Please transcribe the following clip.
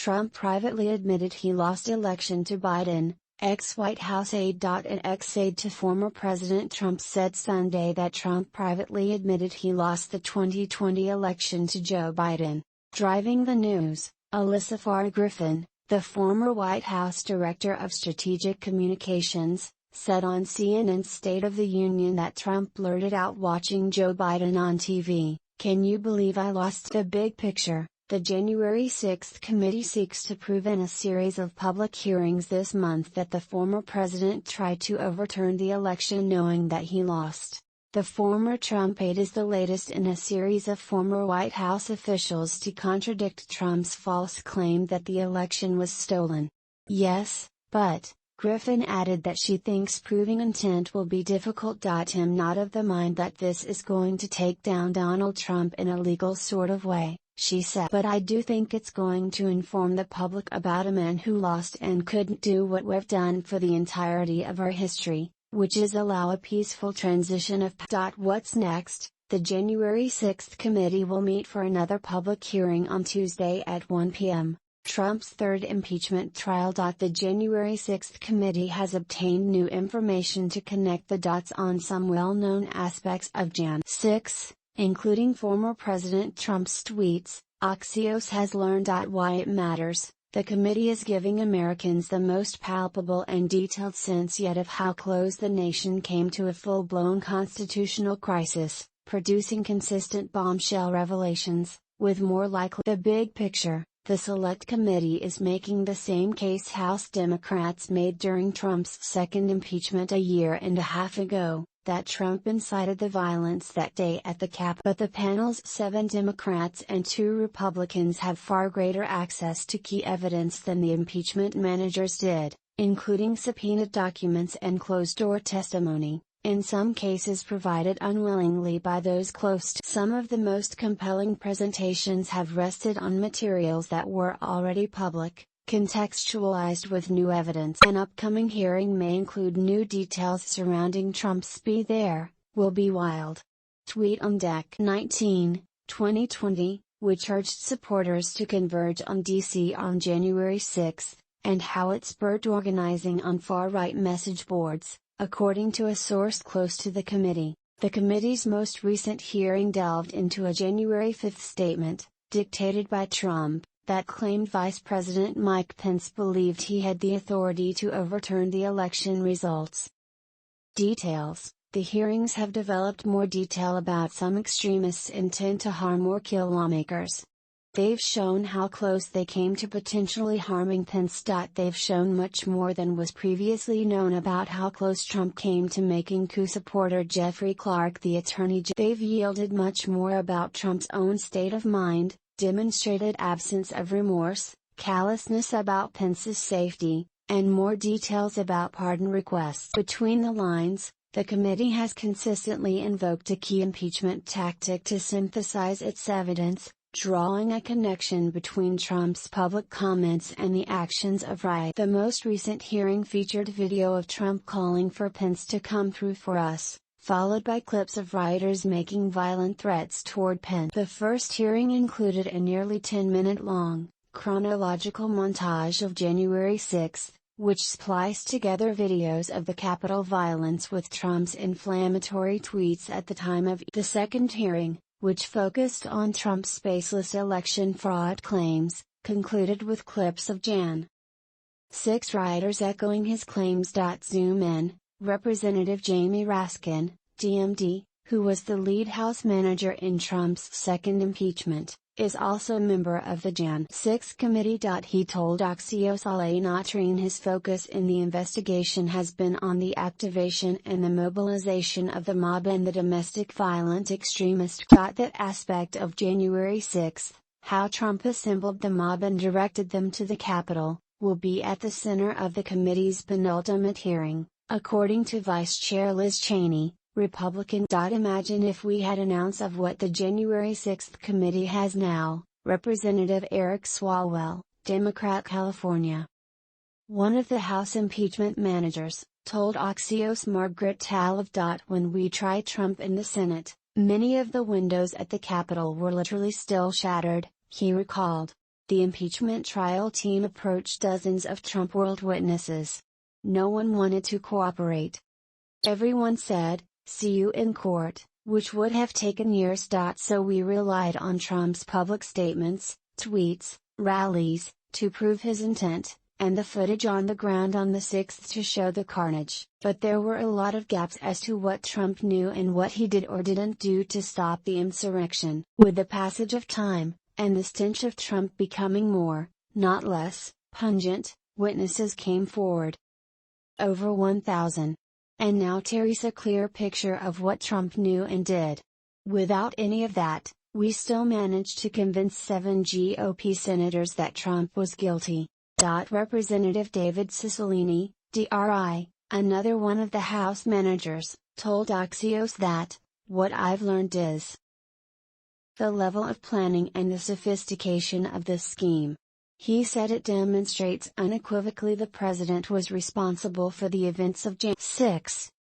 Trump privately admitted he lost election to Biden. Ex-White House aide. An ex-aide to former President Trump said Sunday that Trump privately admitted he lost the 2020 election to Joe Biden. Driving the news, Alyssa Farr Griffin, the former White House Director of Strategic Communications, said on CNN's State of the Union that Trump blurted out watching Joe Biden on TV, "Can you believe I lost the big picture?" The January 6 committee seeks to prove in a series of public hearings this month that the former president tried to overturn the election knowing that he lost. The former Trump aide is the latest in a series of former White House officials to contradict Trump's false claim that the election was stolen. Yes, but, Griffin added that she thinks proving intent will be difficult. I'm not of the mind that this is going to take down Donald Trump in a legal sort of way, she said. But I do think it's going to inform the public about a man who lost and couldn't do what we've done for the entirety of our history, which is allow a peaceful transition of power. What's next? The January 6 committee will meet for another public hearing on Tuesday at 1 p.m. Trump's third impeachment trial. The January 6 committee has obtained new information to connect the dots on some well-known aspects of Jan 6, including former President Trump's tweets. Axios has learned why it matters. The committee is giving Americans the most palpable and detailed sense yet of how close the nation came to a full-blown constitutional crisis, producing consistent bombshell revelations, with more likely the big picture. The Select Committee is making the same case House Democrats made during Trump's second impeachment a year and a half ago, that Trump incited the violence that day at the Capitol. But the panel's 7 Democrats and 2 Republicans have far greater access to key evidence than the impeachment managers did, including subpoenaed documents and closed-door testimony, in some cases provided unwillingly by those close to. Some of the most compelling presentations have rested on materials that were already public, contextualized with new evidence. An upcoming hearing may include new details surrounding Trump's "Be There, Will Be Wild" tweet on Dec 19, 2020, which urged supporters to converge on D.C. on January 6, and how it spurred organizing on far-right message boards, according to a source close to the committee. The committee's most recent hearing delved into a January 5 statement, dictated by Trump, that claimed Vice President Mike Pence believed he had the authority to overturn the election results. Details: the hearings have developed more detail about some extremists' intent to harm or kill lawmakers. They've shown how close they came to potentially harming Pence. They've shown much more than was previously known about how close Trump came to making coup supporter Jeffrey Clark the attorney general. They've yielded much more about Trump's own state of mind, demonstrated absence of remorse, callousness about Pence's safety, and more details about pardon requests. Between the lines, the committee has consistently invoked a key impeachment tactic to synthesize its evidence, drawing a connection between Trump's public comments and the actions of riots. The most recent hearing featured video of Trump calling for Pence to come through for us, followed by clips of rioters making violent threats toward Pence. The first hearing included a nearly 10-minute-long, chronological montage of January 6, which spliced together videos of the Capitol violence with Trump's inflammatory tweets at the time of the second hearing, which focused on Trump's baseless election fraud claims, concluded with clips of Jan 6 rioters echoing his claims. Zoom in, Representative Jamie Raskin, DMD, who was the lead House manager in Trump's second impeachment, is also a member of the Jan 6 committee. He told Axios Al-Natreen his focus in the investigation has been on the activation and the mobilization of the mob and the domestic violent extremist. That aspect of January 6, how Trump assembled the mob and directed them to the Capitol, will be at the center of the committee's penultimate hearing, according to Vice Chair Liz Cheney, Republican. Imagine if we had an ounce of what the January 6 committee has now, Representative Eric Swalwell, Democrat, California. One of the House impeachment managers, told Axios Margaret Talev. When we tried Trump in the Senate, many of the windows at the Capitol were literally still shattered, he recalled. The impeachment trial team approached dozens of Trump world witnesses. No one wanted to cooperate. Everyone said, "See you in court," which would have taken years. So we relied on Trump's public statements, tweets, rallies, to prove his intent, and the footage on the ground on the 6th to show the carnage. But there were a lot of gaps as to what Trump knew and what he did or didn't do to stop the insurrection. With the passage of time, and the stench of Trump becoming more, not less, pungent, witnesses came forward. Over 1,000. And now there's a clear picture of what Trump knew and did. Without any of that, we still managed to convince 7 GOP senators that Trump was guilty. Representative David Cicilline, DRI, another one of the House managers, told Axios that, "What I've learned is the level of planning and the sophistication of this scheme." He said it demonstrates unequivocally the president was responsible for the events of Jan. 6,